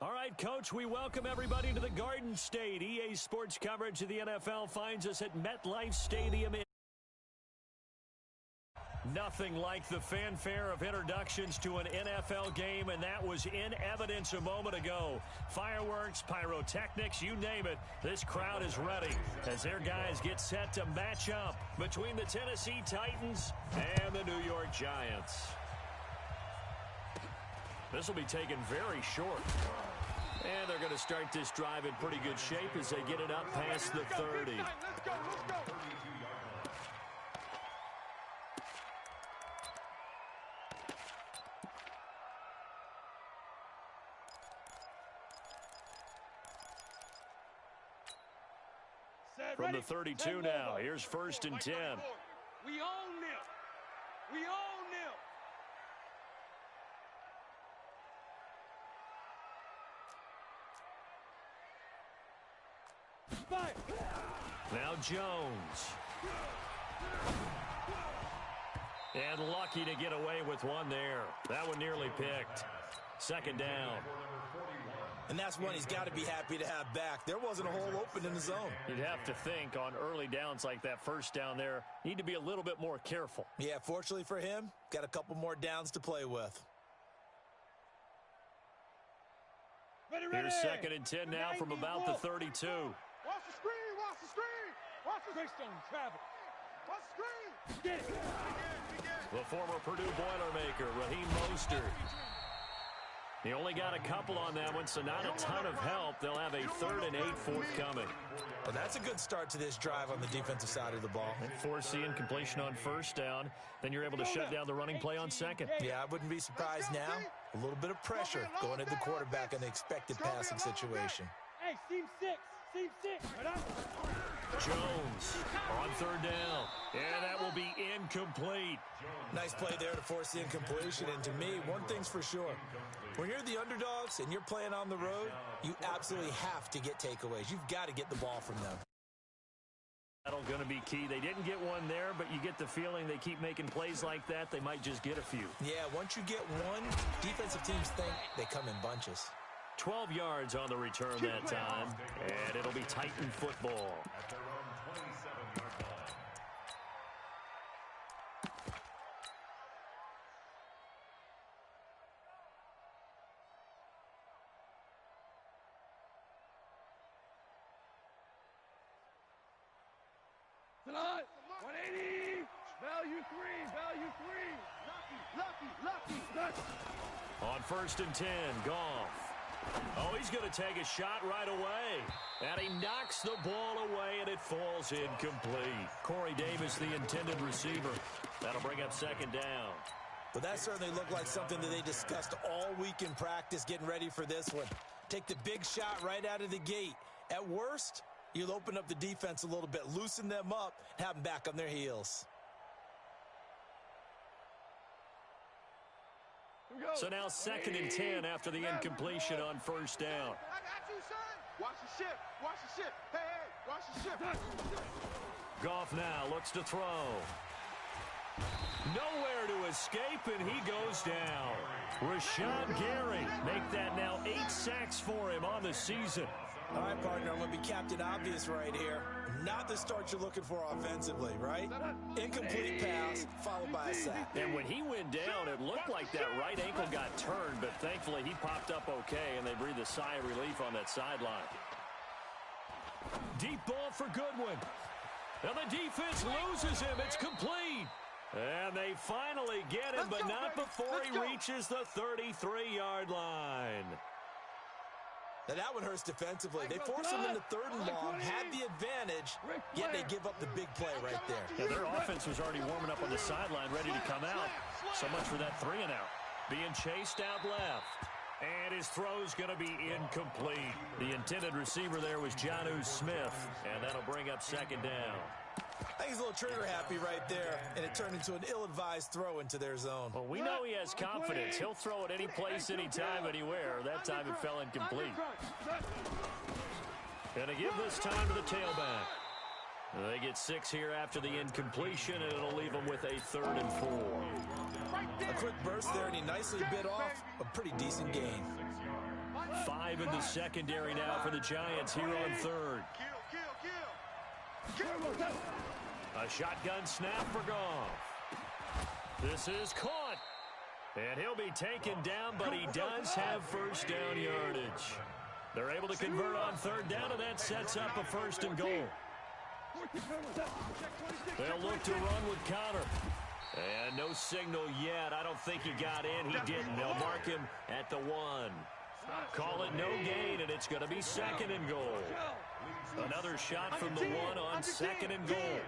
All right, Coach, we welcome everybody to the Garden State. EA Sports coverage of the NFL finds us at MetLife Stadium. Nothing like the fanfare of introductions to an NFL game, and that was in evidence a moment ago. Fireworks, pyrotechnics, you name it. This crowd is ready as their guys get set to match up between the Tennessee Titans and the New York Giants. This will be taken very short. And they're going to start this drive in pretty good shape as they get it up past the 30. Let's go. From the 32 now, here's 1st and 10. We own them. We own them. Now Jones. And lucky to get away with one there. That one nearly picked. 2nd down. And that's one he's got to be happy to have back. There wasn't a hole open in the zone. You'd have to think on early downs like that 1st down there, need to be a little bit more careful. Yeah, fortunately for him, got a couple more downs to play with. Ready. Here's 2nd and 10 now from about the 32. Watch the screen. Watch the Greystone, Travis. Watch the screen. Get it. The former Purdue Boilermaker, Raheem Mostert. He only got a couple on that one, so not a ton of help. They'll have a 3rd and 8 forthcoming. Well, that's a good start to this drive on the defensive side of the ball. And force the incompletion on 1st down. Then you're able to shut down the running play on 2nd. Yeah, I wouldn't be surprised now. A little bit of pressure going at the quarterback in the expected passing situation. Hey, seam 6. Jones on 3rd down. And that will be incomplete. Nice play there to force the incompletion. And to me, one thing's for sure. When you're the underdogs and you're playing on the road, you absolutely have to get takeaways. You've got to get the ball from them. That'll going to be key. They didn't get one there, but you get the feeling they keep making plays like that. They might just get a few. Yeah, once you get one, defensive teams think they come in bunches. 12 yards on the return that time, and it'll be Titan football. Tonight, 180. Value three. Lucky. On 1st and 10, Goff. Oh, he's going to take a shot right away. And he knocks the ball away, and it falls incomplete. Corey Davis, the intended receiver. That'll bring up 2nd down. But that certainly looked like something that they discussed all week in practice, getting ready for this one. Take the big shot right out of the gate. At worst, you'll open up the defense a little bit, loosen them up, and have them back on their heels. So now 2nd and 10 after the incompletion on 1st down. I got you, son. Watch the ship. Hey, watch the ship. Goff now looks to throw. Nowhere to escape, and he goes down. Rashawn Gary make that now 8 sacks for him on the season. All right, partner, I'm going to be Captain Obvious right here. Not the start you're looking for offensively, right? Incomplete pass, followed by a sack. And when he went down, it looked like that right ankle got turned, but thankfully he popped up okay, and they breathed a sigh of relief on that sideline. Deep ball for Goodwin. And the defense loses him. It's complete. And they finally get him, but not before he reaches the 33-yard line. Now that one hurts defensively. They forced him into 3rd and long, had the advantage, yet they give up the big play right there. Yeah, their offense was already warming up on the sideline, ready to come out. So much for that 3 and out. Being chased out left. And his throw's going to be incomplete. The intended receiver there was Jonnu Smith, and that'll bring up 2nd down. I think he's a little trigger happy right there, and it turned into an ill-advised throw into their zone. Well, we know he has confidence. He'll throw it any place, anytime, anywhere. That time it fell incomplete. And to give this time to the tailback. They get 6 here after the incompletion, and it'll leave them with a 3rd and 4. A quick burst there, and he nicely bit off a pretty decent gain. 5 in the secondary now for the Giants here on third. A shotgun snap for Goff. This is caught. And he'll be taken down, but he does have first down yardage. They're able to convert on third down, and that sets up a first and goal. They'll look to run with Connor. And no signal yet. I don't think he got in. He didn't. They'll mark him at the 1. Call it no gain, and it's going to be second and goal. Another shot from the 1 on second and goal.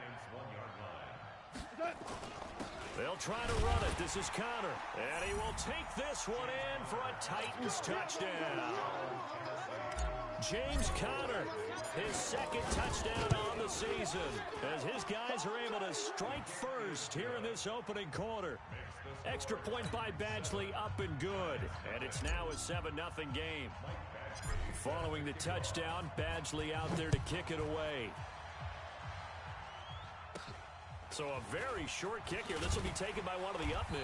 They'll try to run it. This is Connor. And he will take this one in for a Titans touchdown. James Conner, his second touchdown on the season, as his guys are able to strike first here in this opening quarter. Extra point by Badgley, up and good. And it's now a 7-0 game. Following the touchdown, Badgley out there to kick it away. So a very short kick here. This will be taken by one of the up men.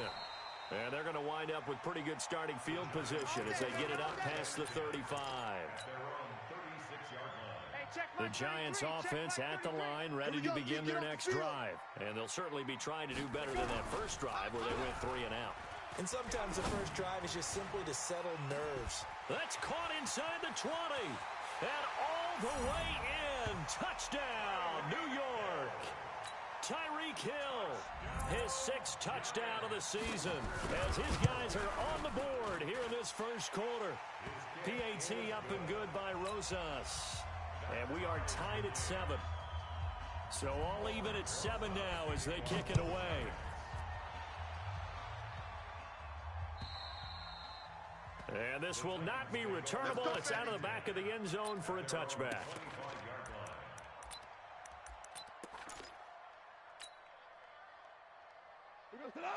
And they're going to wind up with pretty good starting field position as they get it up past the 35. The Giants offense at the line, ready to begin their next drive. And they'll certainly be trying to do better than that first drive where they went 3 and out. And sometimes the first drive is just simply to settle nerves. That's caught inside the 20. And all the way in. Touchdown, New York. Tyreek Hill, his 6th touchdown of the season, as his guys are on the board here in this first quarter. PAT up and good by Rosas. And we are tied at 7. So all even at 7 now as they kick it away. And this will not be returnable. It's out of the back of the end zone for a touchback.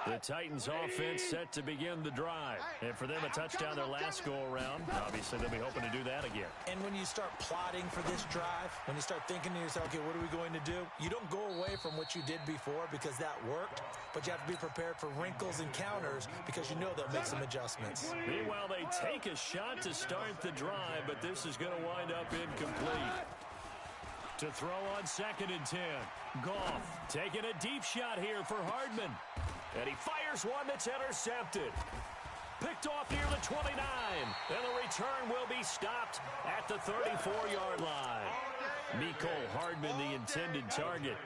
The Titans offense set to begin the drive. And for them, a touchdown their last go-around. Obviously, they'll be hoping to do that again. And when you start plotting for this drive, when you start thinking to yourself, okay, what are we going to do? You don't go away from what you did before because that worked, but you have to be prepared for wrinkles and counters because you know they'll make some adjustments. Meanwhile, they take a shot to start the drive, but this is going to wind up incomplete. To throw on 2nd and 10. Goff taking a deep shot here for Hardman. And he fires one that's intercepted. Picked off near the 29. And the return will be stopped at the 34-yard line. Mecole Hardman, the intended target.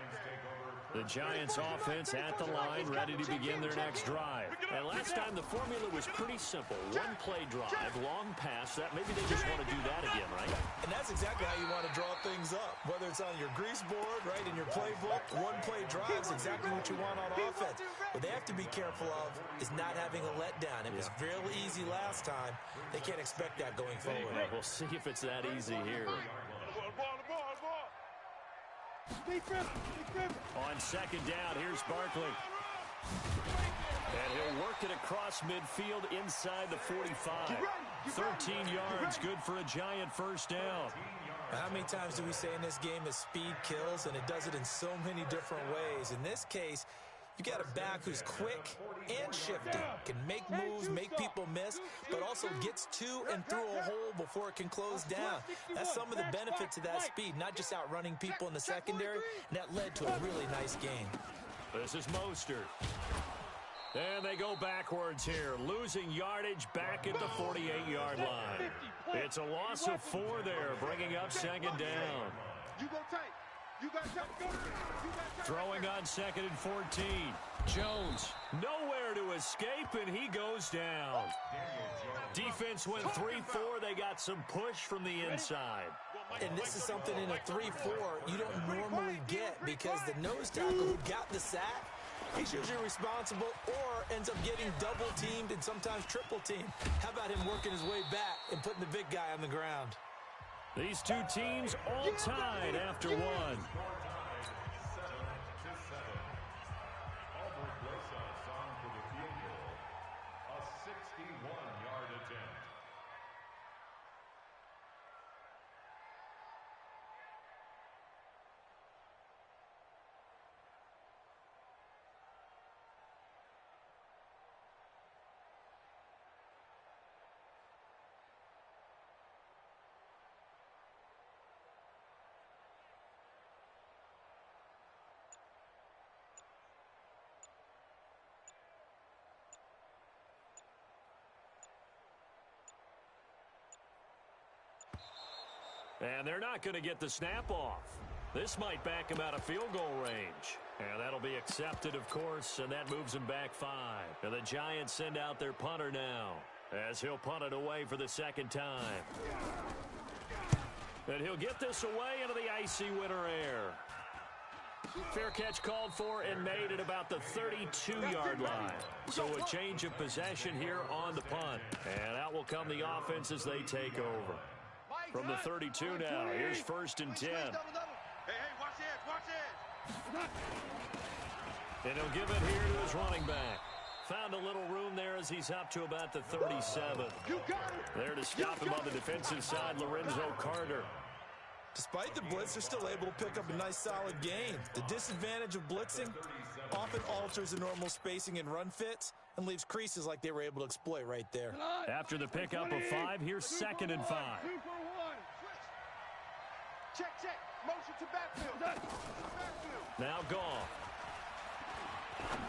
The Giants offense at the line, ready to begin their next drive. And last time the formula was pretty simple. One-play drive, long pass. That maybe they just want to do that again, right? And that's exactly how you want to draw things up. Whether it's on your grease board, right, in your playbook, one-play drive is exactly what you want on offense. What they have to be careful of is not having a letdown. It was real easy last time. They can't expect that going forward. We'll see if it's that easy here. On 2nd down, here's Barkley. And he'll work it across midfield inside the 45. 13 yards, good for a Giant first down. How many times do we say in this game that speed kills, and it does it in so many different ways? In this case, you got a back who's quick and shifty, can make moves, make people miss, but also gets to and through a hole before it can close down. That's some of the benefits of that speed, not just outrunning people in the secondary, and that led to a really nice game. This is Mostert. And they go backwards here, losing yardage back at the 48-yard line. It's a loss of 4 there, bringing up 2nd down. Throwing on 2nd and 14. Jones, nowhere to escape, and he goes down. Defense went 3-4. They got some push from the inside. And this is something in a 3-4 you don't normally get because the nose tackle who got the sack, he's usually responsible or ends up getting double-teamed and sometimes triple-teamed. How about him working his way back and putting the big guy on the ground? These two teams all tied after 1. And they're not going to get the snap off. This might back him out of field goal range. And that'll be accepted, of course, and that moves him back 5. And the Giants send out their punter now, as he'll punt it away for the second time. And he'll get this away into the icy winter air. Fair catch called for and made at about the 32-yard line. So a change of possession here on the punt. And out will come the offense as they take over. From the 32 now, here's 1st and 10. Hey, watch it. And he'll give it here to his running back. Found a little room there as he's up to about the 37. There to stop him on the defensive side, Lorenzo Carter. Despite the blitz, they're still able to pick up a nice solid gain. The disadvantage of blitzing often alters the normal spacing and run fits and leaves creases like they were able to exploit right there. After the pickup of 5, here's 2nd and 5. 2 for 1. Check. Motion to backfield. Now gone.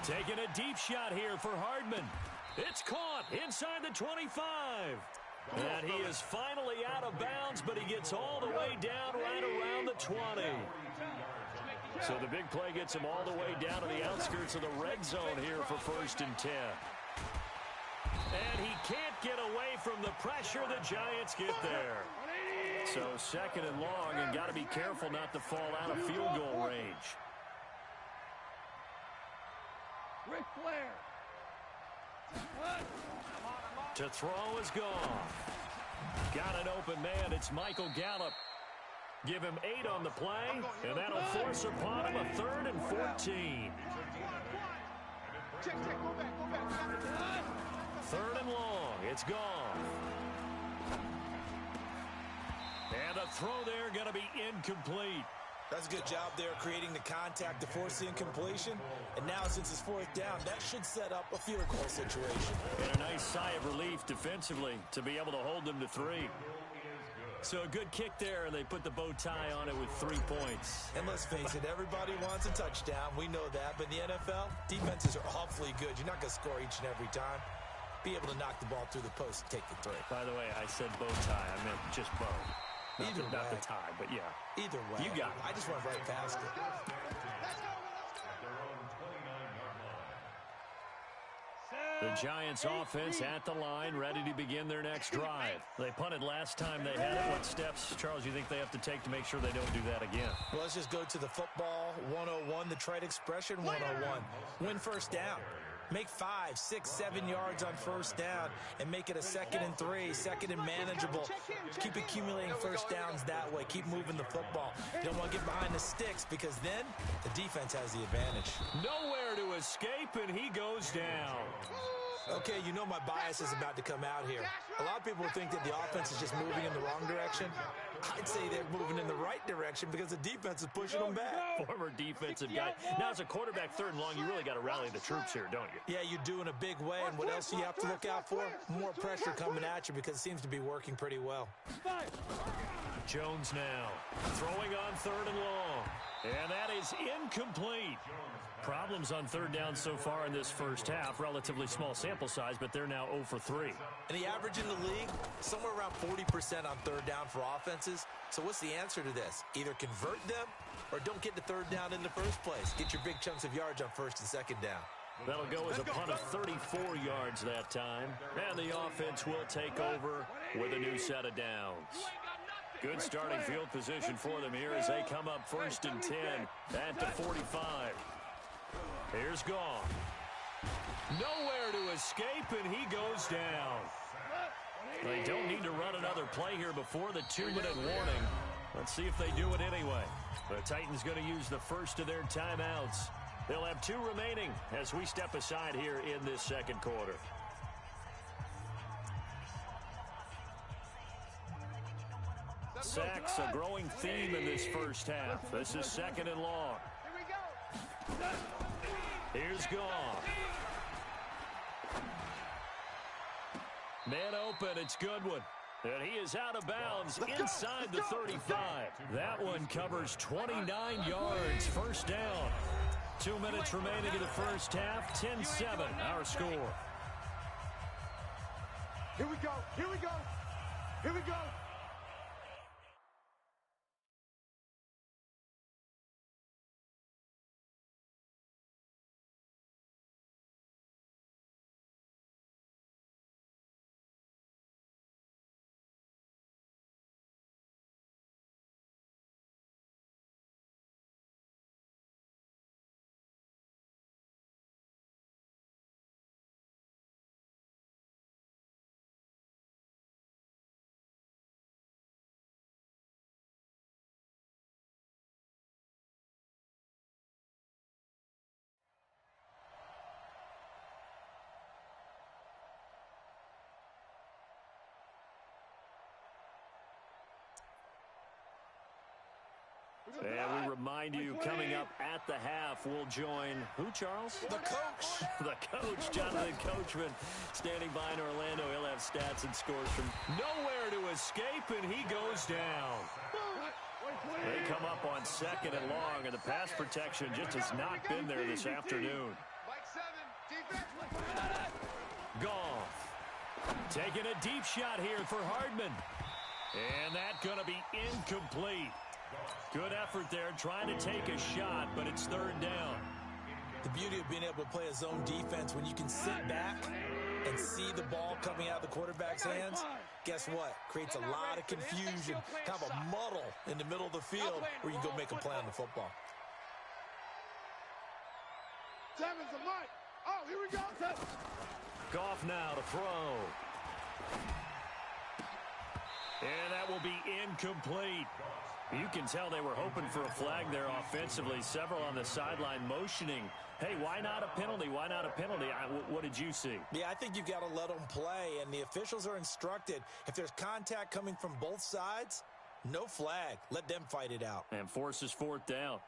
Taking a deep shot here for Hardman. It's caught inside the 25. And he is finally out of bounds, but he gets all the way down right around the 20. So the big play gets him all the way down to the outskirts of the red zone here for 1st and 10. And he can't get away from the pressure. The Giants get there. So 2nd and long, and got to be careful not to fall out of field goal range. Ric Flair. To throw is gone. Got an open man. It's Michael Gallup. Give him 8 on the play, and that'll force upon him a 3rd and 14. Check. Go back. 3rd and long. It's gone. And a throw there going to be incomplete. That's a good job there creating the contact to force the incompletion. And now since it's 4th down, that should set up a field goal situation. And a nice sigh of relief defensively to be able to hold them to 3. So a good kick there, and they put the bow tie on it with 3 points. And let's face it, everybody wants a touchdown. We know that. But in the NFL, defenses are awfully good. You're not going to score each and every time. Be able to knock the ball through the post and take the 3. By the way, I said bow tie. I meant just bow. Not the tie, but yeah. Either way. You got it. I just went right past it. The Giants offense at the line, ready to begin their next drive. They punted last time they had it. What steps, Charles, you think they have to take to make sure they don't do that again? Well, let's just go to the football 101, the trite expression 101. Win 1st down. Make 5, 6, 7 yards on 1st down and make it a 2nd and 3, 2nd and manageable. Keep accumulating 1st downs that way. Keep moving the football. You don't want to get behind the sticks because then the defense has the advantage. Nowhere to escape, and he goes down. Okay, you know my bias is about to come out here. A lot of people think that the offense is just moving in the wrong direction. I'd say they're moving in the right direction because the defense is pushing them back. Former defensive guy. Now, as a quarterback 3rd and long, you really got to rally the troops here, don't you? Yeah, you do in a big way. And what else do you have to look out for? More pressure coming at you because it seems to be working pretty well. Jones now throwing on 3rd and long. And that is incomplete. Problems on 3rd down so far in this first half. Relatively small sample size, but they're now 0 for 3. And the average in the league, somewhere around 40% on 3rd down for offenses. So what's the answer to this? Either convert them or don't get the 3rd down in the first place. Get your big chunks of yards on 1st and 2nd down. That'll go as a punt of 34 yards that time. And the offense will take over with a new set of downs. Good starting field position for them here as they come up 1st and 10 at the 45. Here's gone. Nowhere to escape, and he goes down. They don't need to run another play here before the 2-minute warning. Let's see if they do it anyway. The Titans going to use the first of their timeouts. They'll have 2 remaining as we step aside here in this 2nd quarter. Sacks, a growing theme in this first half. This is 2nd and long. Here's gone. Man open, it's Goodwin. And he is out of bounds inside the 35. That one covers 29 yards. 1st down. 2 minutes remaining in the first half. 10-7, our score. Here we go. And we remind you, coming up at the half, we'll join who, Charles? The coach. The coach, Jonathan Coachman, standing by in Orlando. He'll have stats and scores from nowhere to escape, and he goes down. They come up on 2nd and long, and the pass protection just has not been there this afternoon. Goff taking a deep shot here for Hardman. And that's going to be incomplete. Good effort there, trying to take a shot, but it's 3rd down. The beauty of being able to play a zone defense when you can sit back and see the ball coming out of the quarterback's hands, guess what? Creates a lot of confusion, kind of a muddle in the middle of the field where you can go make a play on the football. 7's a mic. Oh, here we go. Goff now to throw. And that will be incomplete. You can tell they were hoping for a flag there offensively. Several on the sideline motioning, hey, why not a penalty? Why not a penalty? What did you see? Yeah, I think you've got to let them play, and the officials are instructed. If there's contact coming from both sides, no flag. Let them fight it out. And forces 4th down.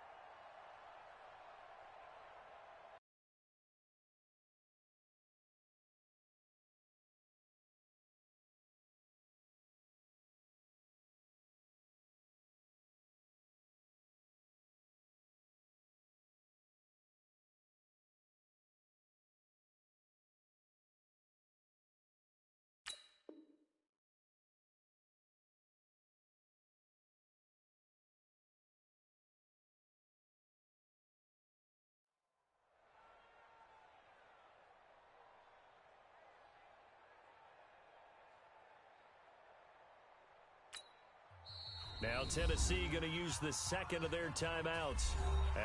Now Tennessee going to use the 2nd of their timeouts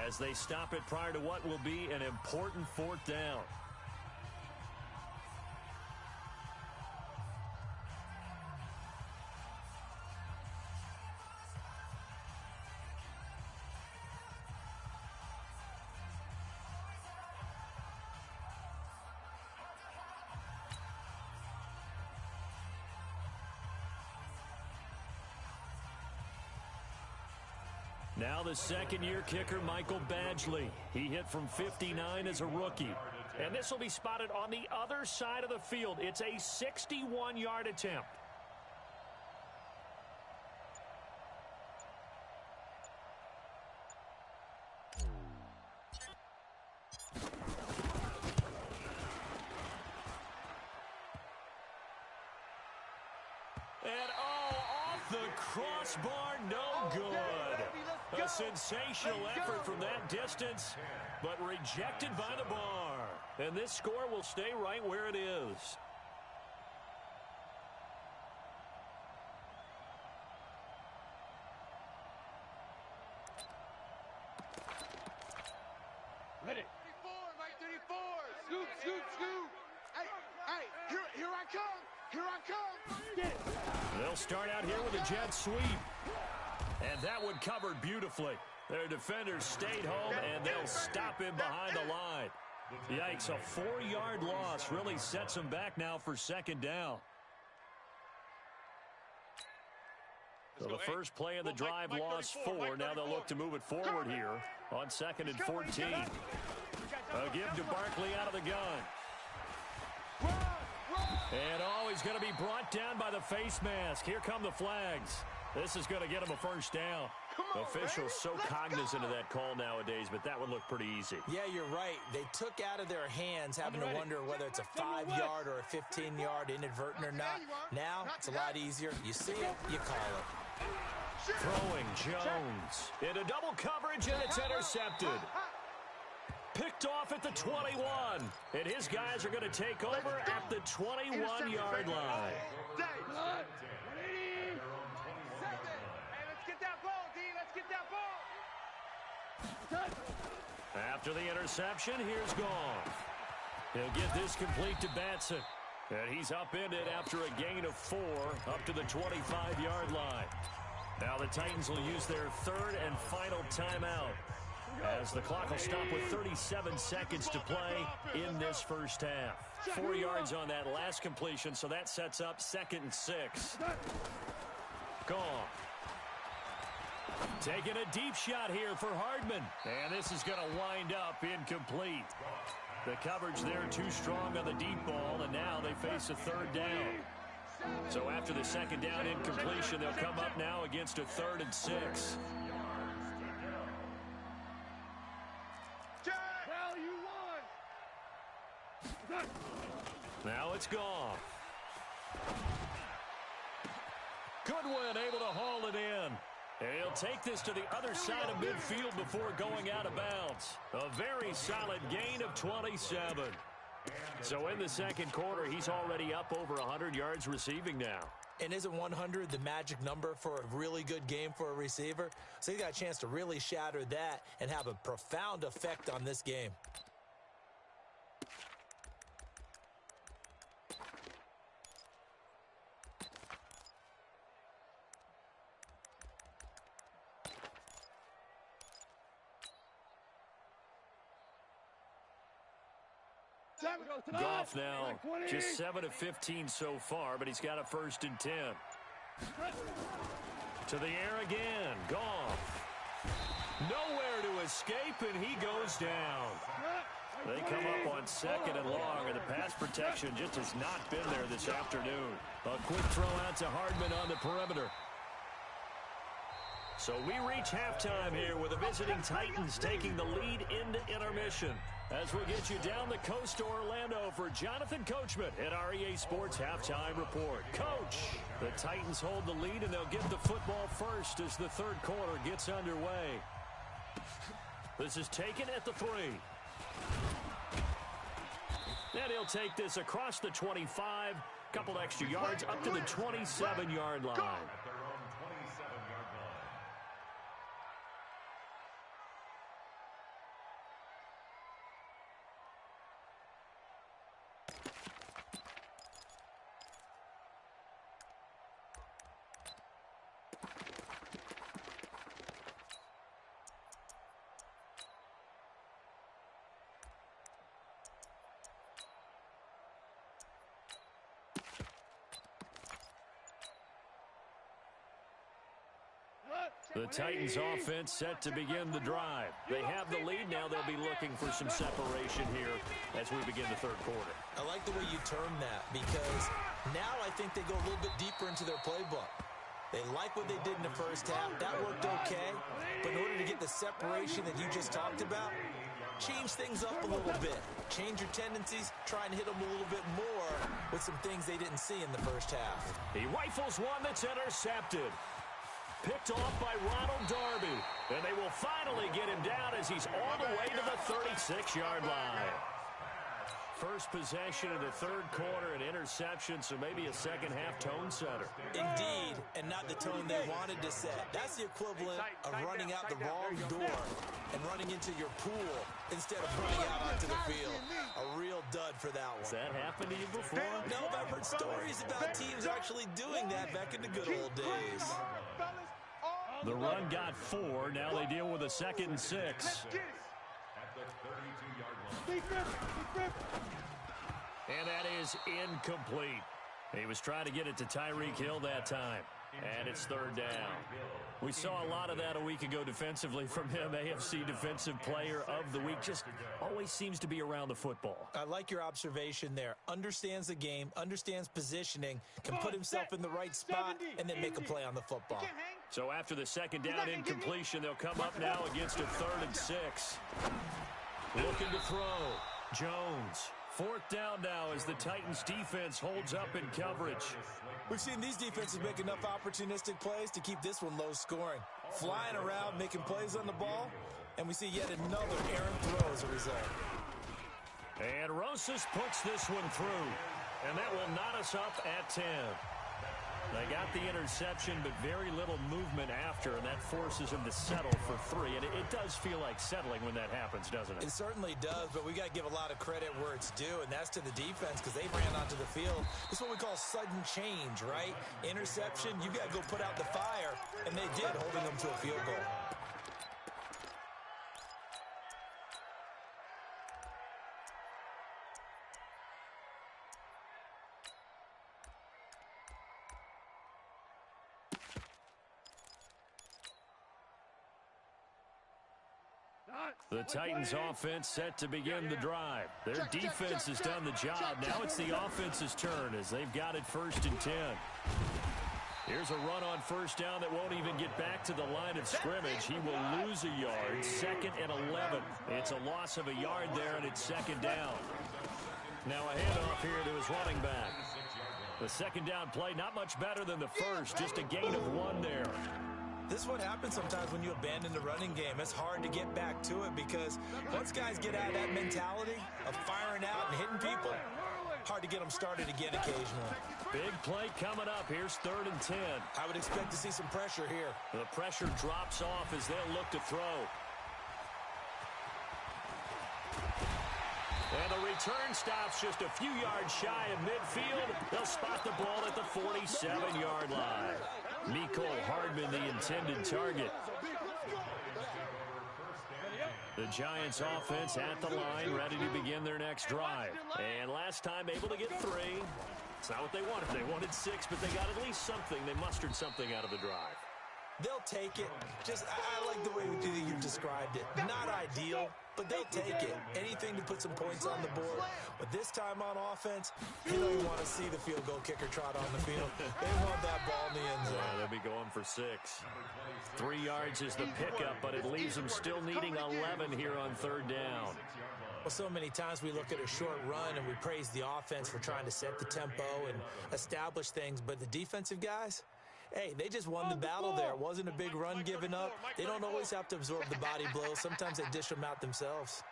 as they stop it prior to what will be an important 4th down. Now the 2nd-year kicker, Michael Badgley. He hit from 59 as a rookie. And this will be spotted on the other side of the field. It's a 61-yard attempt. And off the crossbar, no good. A sensational effort from that distance, but rejected by the bar. And this score will stay right where it is. Ready. 34, Mike 34. Scoop, scoop, scoop. Hey, here I come. Here I come. Get it. They'll start out here with a jet sweep. And that one covered beautifully. Their defenders stayed home, and they'll stop him behind the line. Yikes, a 4-yard loss really sets them back now for 2nd down. So the first play of the drive lost 4. Now they'll look to move it forward here on 2nd and 14. A give to Barkley out of the gun. And he's going to be brought down by the face mask. Here come the flags. This is going to get him a 1st down. Officials so cognizant of that call nowadays, but that one looked pretty easy. Yeah, you're right. They took out of their hands having to wonder whether it's a 5-yard or a 15-yard inadvertent or not. Now, it's a lot easier. You see it, you call it. Throwing Jones into double coverage, and it's intercepted. Picked off at the 21, and his guys are going to take over at the 21-yard line. After the interception, here's Goff. He'll get this complete to Batson. And he's upended after a gain of 4 up to the 25-yard line. Now the Titans will use their 3rd and final timeout, as the clock will stop with 37 seconds to play in this first half. 4 yards on that last completion, so that sets up 2nd and 6. Goff. Taking a deep shot here for Hardman. And this is going to wind up incomplete. The coverage there too strong on the deep ball, and now they face a third down. So after the second down incompletion, they'll come up now against a 3rd and 6. Now it's gone. Goodwin able to haul it in. And he'll take this to the other side of midfield before going out of bounds. A very solid gain of 27. So in the second quarter, he's already up over 100 yards receiving now. And isn't 100 the magic number for a really good game for a receiver? So he got a chance to really shatter that and have a profound effect on this game. Goff now just 7 of 15 so far, but he's got a 1st and 10. To the air again. Goff. Nowhere to escape, and he goes down. They come up on 2nd and long, and the pass protection just has not been there this afternoon. A quick throw out to Hardman on the perimeter. So we reach halftime here with the visiting Titans taking the lead into intermission. As we get you down the coast to Orlando for Jonathan Coachman at our EA Sports Halftime Report. Coach, the Titans hold the lead, and they'll get the football first as the third quarter gets underway. This is taken at the 3. And he'll take this across the 25, couple extra yards up to the 27-yard line. The Titans offense set to begin the drive. They have the lead. Now they'll be looking for some separation here as we begin the third quarter. I like the way you term that because now I think they go a little bit deeper into their playbook. They like what they did in the first half. That worked okay. But in order to get the separation that you just talked about, change things up a little bit. Change your tendencies. Try and hit them a little bit more with some things they didn't see in the first half. He rifles one that's intercepted. Picked off by Ronald Darby. And they will finally get him down as he's all the way to the 36-yard line. First possession of the third quarter, an interception, so maybe a second-half tone setter. Indeed, and not the tone they wanted to set. That's the equivalent of running out the wrong door and running into your pool instead of running out onto the field. A real dud for that one. Has that happened to you before? No, but I've heard stories about teams actually doing that back in the good old days. The run got 4. Now they deal with a 2nd and 6. And that is incomplete. He was trying to get it to Tyreek Hill that time. And it's third down. We saw a lot of that a week ago defensively from him. AFC Defensive Player of the Week. Just always seems to be around the football. I like your observation there. Understands the game, understands positioning, can put himself in the right spot, and then make a play on the football. So after the second down incompletion, they'll come up now against a 3rd and 6. Looking to throw. Jones. 4th down now as the Titans defense holds up in coverage. We've seen these defenses make enough opportunistic plays to keep this one low scoring. Flying around, making plays on the ball, and we see yet another errant throw as a result. And Rosas puts this one through, and that will knot us up at 10. They got the interception, but very little movement after, and that forces them to settle for 3. And it does feel like settling when that happens, doesn't it? It certainly does, but we got to give a lot of credit where it's due, and that's to the defense because they ran onto the field. This is what we call sudden change, right? Interception, you got to go put out the fire, and they did, holding them to a field goal. The Titans offense set to begin the drive. Their defense has done the job. Now it's the offense's turn as they've got it 1st and 10. Here's a run on 1st down that won't even get back to the line of scrimmage. He will lose a yard. 2nd and 11. It's a loss of a yard there, and it's 2nd down. Now a handoff here to his running back. The 2nd down play, not much better than the first. Just a gain of 1 there. This is what happens sometimes when you abandon the running game. It's hard to get back to it because once guys get out of that mentality of firing out and hitting people, hard to get them started again occasionally. Big play coming up. Here's 3rd and 10. I would expect to see some pressure here. The pressure drops off as they'll look to throw. And the return stops just a few yards shy of midfield. They'll spot the ball at the 47-yard line. Mecole Hardman, the intended target. The Giants offense at the line, ready to begin their next drive. And last time able to get 3. It's not what they wanted. They wanted 6, but they got at least something. They mustered something out of the drive. They'll take it. I like the way you described it. Not ideal, but they'll take it. Anything to put some points on the board. But this time on offense, you don't want to see the field goal kicker trot on the field. They want that ball in the end zone. Yeah, they'll be going for 6. 3 yards is the pickup, but it leaves them still needing 11 here on 3rd down. Well, so many times we look at a short run and we praise the offense for trying to set the tempo and establish things, but the defensive guys, hey, they just won the battle there. It wasn't a big run given up. They don't always have to absorb the body blows. Sometimes they dish them out themselves.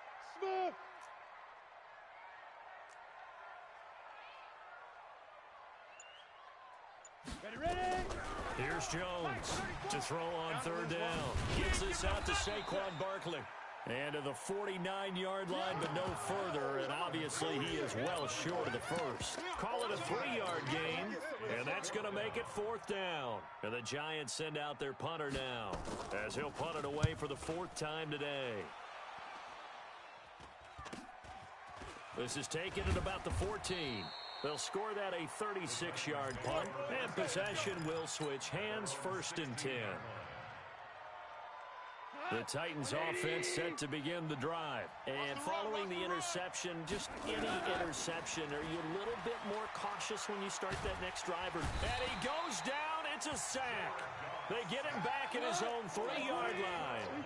Here's Jones to throw on 3rd down. Gets this out to Saquon Barkley. And to the 49-yard line, but no further. And obviously, he is well short of the first. Call it a 3-yard gain. And that's going to make it 4th down. And the Giants send out their punter now, as he'll punt it away for the 4th time today. This is taken at about the 14. They'll score that a 36-yard punt. And possession will switch hands, 1st and 10. The Titans offense set to begin the drive. And following the interception, just any interception, are you a little bit more cautious when you start that next drive? And he goes down. It's a sack. They get him back at his own 3-yard line.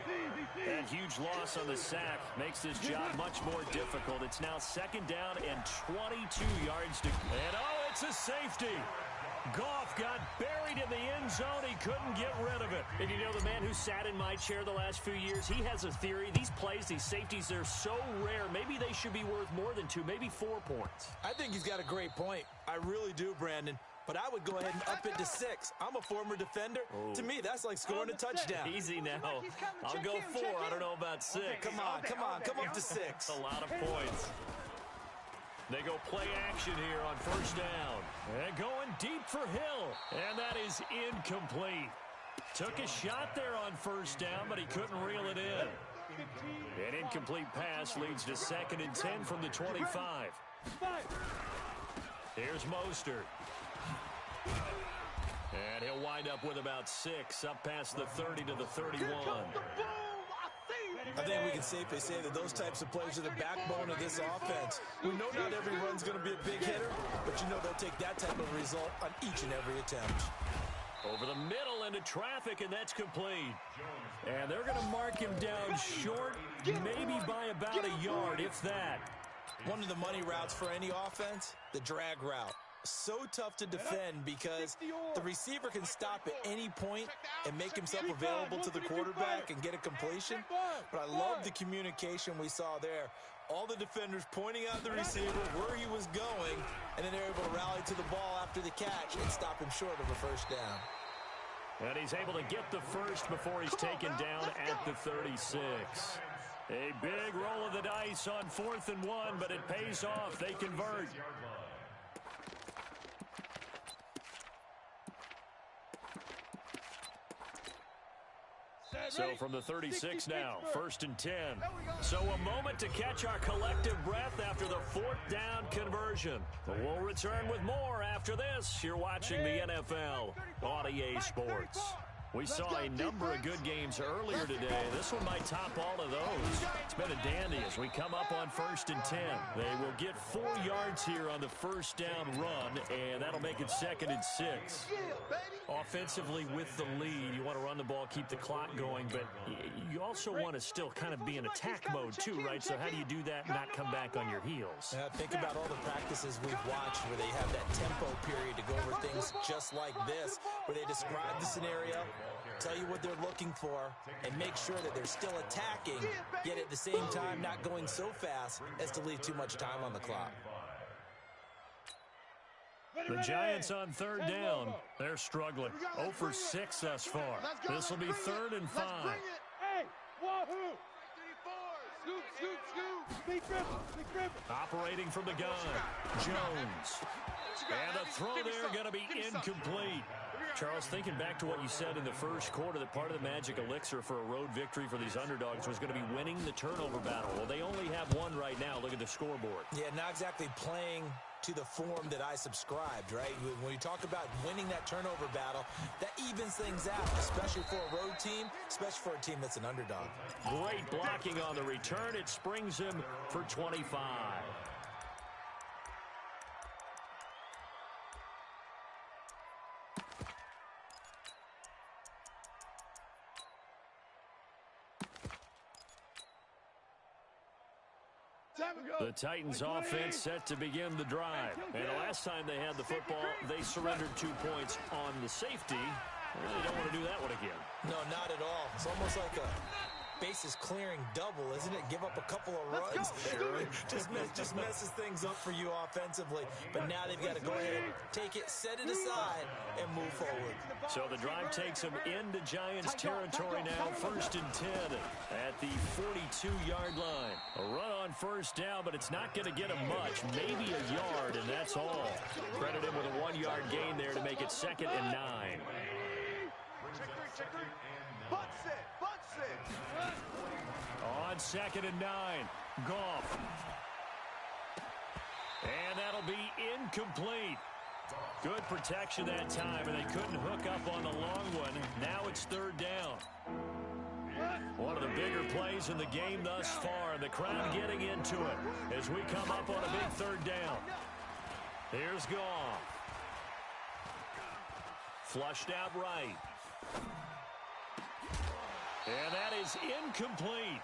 That huge loss on the sack makes this job much more difficult. It's now 2nd down and 22 yards to... And oh, it's a safety. Goff got buried in the end zone. He couldn't get rid of it. And you know, the man who sat in my chair the last few years, he has a theory. These plays, these safeties, they're so rare. Maybe they should be worth more than 2, maybe 4 points. I think he's got a great point. I really do, Brandon. But I would go ahead and up it to 6. I'm a former defender. Oh. To me, that's like scoring a touchdown. Easy now. I'll go 4. I don't know about 6. Come on. Come up to 6. A lot of points. They go play action here on 1st down. And going deep for Hill. And that is incomplete. Took a shot there on 1st down, but he couldn't reel it in. An incomplete pass leads to 2nd and 10 from the 25. Here's Mostert. And he'll wind up with about 6, up past the 30 to the 31. I think we can safely say that those types of plays are the backbone of this offense. We know not every run's going to be a big hitter, but you know they'll take that type of result on each and every attempt. Over the middle into traffic, and that's complete. And they're going to mark him down short, maybe by about a yard, if that. One of the money routes for any offense, the drag route. So tough to defend because the receiver can stop at any point and make himself available to the quarterback and get a completion. But I love the communication we saw there. All the defenders pointing out the receiver where he was going, and then they're able to rally to the ball after the catch and stop him short of a 1st down. And he's able to get the first before he's taken down at the 36. A big roll of the dice on 4th and 1, but it pays off. They convert. So from the 36 now, 1st and 10. So a moment to catch our collective breath after the 4th down conversion. But we'll return with more after this. You're watching the NFL on EA Sports. We saw a number of good games earlier today. This one might top all of those. It's been a dandy as we come up on 1st and 10. They will get 4 yards here on the first down run, and that'll make it 2nd and 6. Offensively with the lead, you want to run the ball, keep the clock going, but you also want to still kind of be in attack mode too, right? So how do you do that and not come back on your heels? Think about all the practices we've watched where they have that tempo period to go over things just like this, where they describe the scenario, tell you what they're looking for, and make sure that they're still attacking, yet at the same time not going so fast as to leave too much time on the clock. The Giants on 3rd down. They're struggling. 0 for 6 thus far. This will be 3rd and 5. Hey, wahoo! Scoop, scoop, scoop. Big dribble. Operating from the gun, Jones. And the throw there going to be incomplete. Charles, thinking back to what you said in the first quarter, that part of the magic elixir for a road victory for these underdogs was going to be winning the turnover battle. Well, they only have one right now. Look at the scoreboard. Yeah, not exactly playing to the form that I subscribed, right? When you talk about winning that turnover battle, that evens things out, especially for a road team, especially for a team that's an underdog. Great blocking on the return. It springs him for 25. The Titans offense set to begin the drive. And the last time they had the football, they surrendered 2 points on the safety. They don't want to do that one again. No, not at all. It's almost like a bases clearing double, isn't it? Give up a couple of runs. Just messes things up for you offensively. But now they've got to go ahead, take it, set it aside, and move forward. So the drive takes them into Giants territory now. 1st and 10 at the 42-yard line. A run on first down, but it's not going to get him much. Maybe a yard, and that's all. Credit him with a 1-yard gain there to make it 2nd and 9. On 2nd and 9, Goff. And that'll be incomplete. Good protection that time, and they couldn't hook up on the long one. Now it's 3rd down. One of the bigger plays in the game thus far. The crowd getting into it as we come up on a big 3rd down. Here's Goff. Flushed out right. And that is incomplete.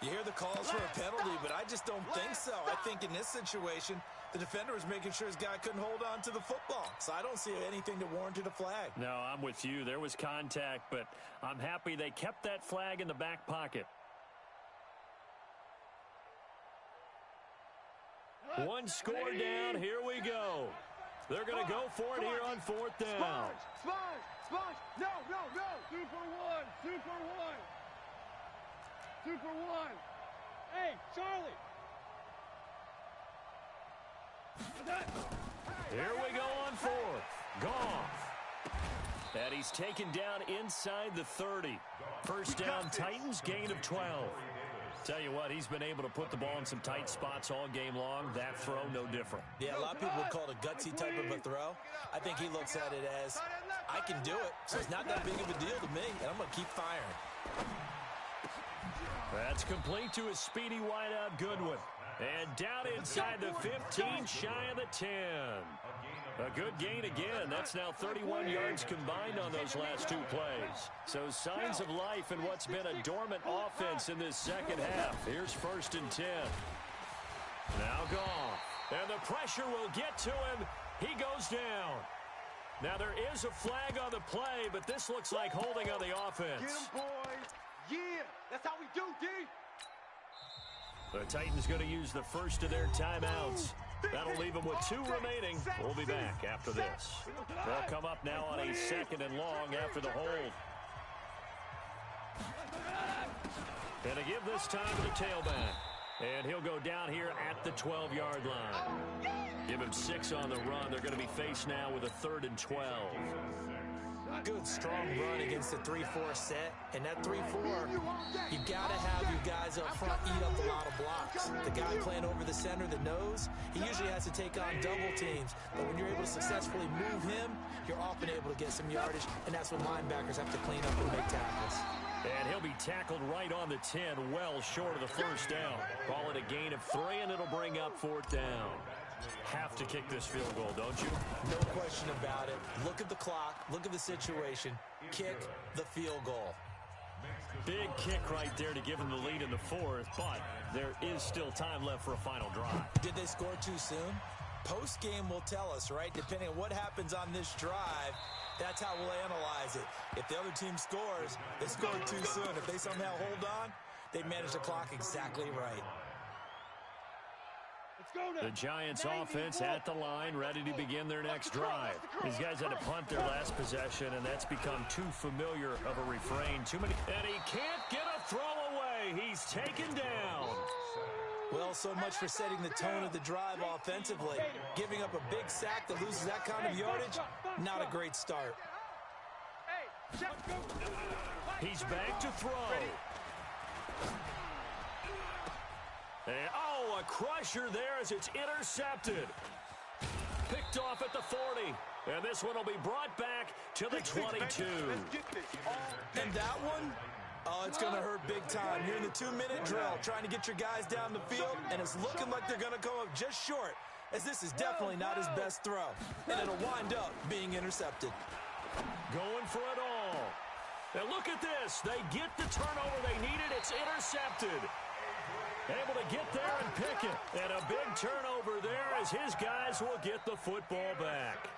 You hear the calls for a penalty, but I just don't think so. I think in this situation, the defender was making sure his guy couldn't hold on to the football. So I don't see anything to warrant a flag. No, I'm with you. There was contact, but I'm happy they kept that flag in the back pocket. One score down. Here we go. They're going to go for it here on 4th down. Sponge. No. 2 for 1. 2 for 1. 2 for 1. Hey, Charlie. Here we go on 4th. Goff. And he's taken down inside the 30. First down, Titans, gain of 12. Tell you what, he's been able to put the ball in some tight spots all game long. That throw, no different. Yeah, a lot of people would call it a gutsy type of a throw. I think he looks at it as, I can do it, so it's not that big of a deal to me, and I'm going to keep firing. That's complete to his speedy wideout, Goodwin. And down inside the 15, shy of the 10. A good gain again. That's now 31 yards combined on those last 2 plays. So signs of life in what's been a dormant offense in this second half. Here's 1st and 10. Now Goff. And the pressure will get to him. He goes down. Now there is a flag on the play, but this looks like holding on the offense. Get him, boys. Yeah, that's how we do, D. The Titans going to use the first of their timeouts. That'll leave them with 2 remaining. We'll be back after this. They'll come up now on a 2nd and long after the hold. And to give this time to the tailback. And he'll go down here at the 12-yard line. Give him 6 on the run. They're going to be faced now with a 3rd and 12. Good, strong run against the 3-4 set. And that 3-4, you got to have your guys up front eat up a lot of blocks. The guy playing over the center, the nose, he usually has to take on double teams. But when you're able to successfully move him, you're often able to get some yardage, and that's when linebackers have to clean up and make tackles. And he'll be tackled right on the 10, well short of the first down. Call it a gain of 3, and it'll bring up 4th down. Have to kick this field goal, don't you? No question about it. Look at the clock. Look at the situation. Kick the field goal. Big kick right there to give them the lead in the 4th, but there is still time left for a final drive. Did they score too soon? Post-game will tell us, right? Depending on what happens on this drive, that's how we'll analyze it. If the other team scores, they scored too soon. If they somehow hold on, they manage the clock exactly right. The Giants offense at the line, ready to begin their next drive. These guys had to punt their last possession, and that's become too familiar of a refrain. Too many, and he can't get a throw away. He's taken down. Well, so much for setting the tone of the drive offensively. Giving up a big sack that loses that kind of yardage, not a great start. He's back to throw. And, a crusher there as it's intercepted. Picked off at the 40. And this one will be brought back to the 22. And that one? Oh, it's going to hurt big time. You're in the 2-minute drill, trying to get your guys down the field, and it's looking like they're going to come up just short, as this is definitely not his best throw. And it'll wind up being intercepted. Going for it all. And look at this. They get the turnover they needed. It's intercepted. Able to get there and pick it. And a big turnover there as his guys will get the football back.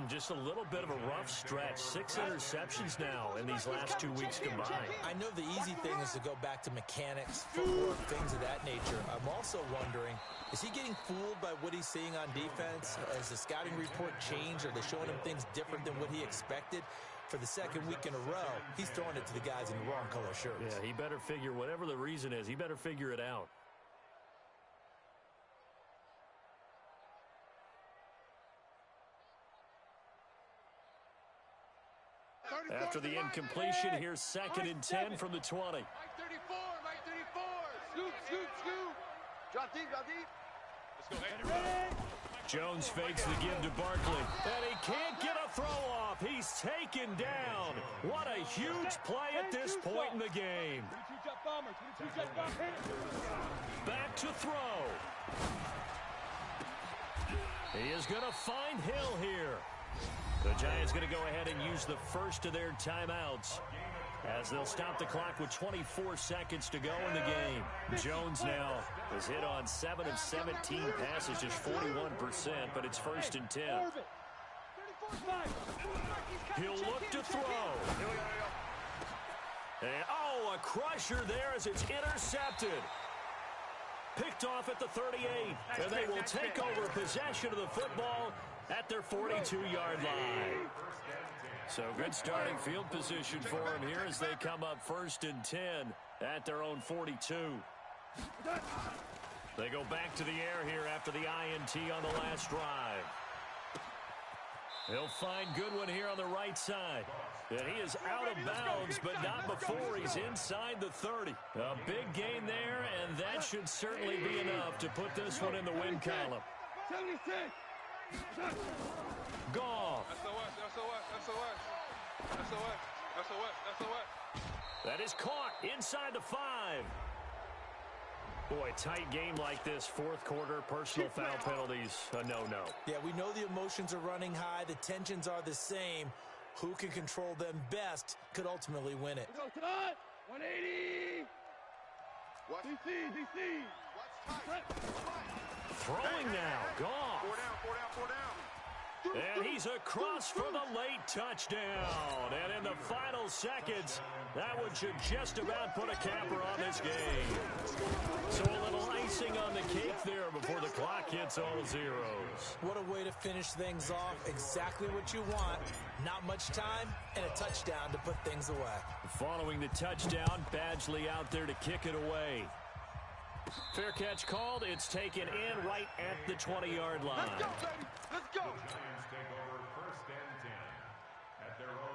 Just a little bit of a rough stretch. 6 interceptions now in these last 2 weeks combined. I know the easy thing is to go back to mechanics, footwork, things of that nature. I'm also wondering, is he getting fooled by what he's seeing on defense? Has the scouting report changed? Are they showing him things different than what he expected? For the second week in a row, he's throwing it to the guys in the wrong color shirts. Yeah, he better figure, whatever the reason is, he better figure it out. After the incompletion, here's 2nd and 10 from the 20. Mike 34, Mike 34. Scoop, scoop, scoop. Drop deep, drop deep. Let's go, hey. Jones fakes the give to Barkley, and he can't get a throw off. He's taken down. What a huge play at this point in the game. Back to throw. He is going to find Hill here. The Giants going to go ahead and use the first of their timeouts as they'll stop the clock with 24 seconds to go in the game. Jones now is hit on 7 of 17 passes, just 41%, but it's 1st and 10. He'll look to throw. And, a crusher there as it's intercepted. Picked off at the 38, and they will take over possession of the football at their 42-yard line. So good starting field position for them here as they come up 1st and 10 at their own 42. They go back to the air here after the INT on the last drive. He'll find Goodwin here on the right side. And he is out of bounds, but not before he's inside the 30. A big gain there, and that should certainly be enough to put this one in the win column. 76. Goff. That is caught inside the 5. Boy, tight game like this, 4th quarter, personal foul penalties, a no-no. Yeah, we know the emotions are running high. The tensions are the same. Who can control them best could ultimately win it. 180. DC. Throwing now, Goff. 4 down. And he's across for the late touchdown. And in the final seconds, that one should just about put a capper on this game. So a little icing on the cake there before the clock hits all zeros. What a way to finish things off. Exactly what you want. Not much time and a touchdown to put things away. Following the touchdown, Badgley out there to kick it away. Fair catch called. It's taken in right at the 20-yard line. Let's go, baby. Let's go. Giants take over 1st and 10 at their own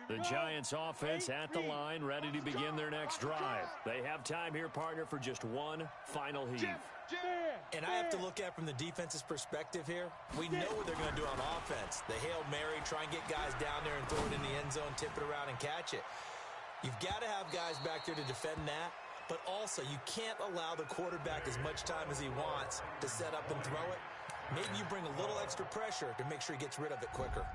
The Giants offense at the line, ready to begin their next drive. They have time here, partner, for just one final heave. And I have to look at it from the defense's perspective here. We know what they're going to do on offense. The Hail Mary, try and get guys down there and throw it in the end zone, tip it around and catch it. You've got to have guys back there to defend that, but also you can't allow the quarterback as much time as he wants to set up and throw it. Maybe you bring a little extra pressure to make sure he gets rid of it quicker.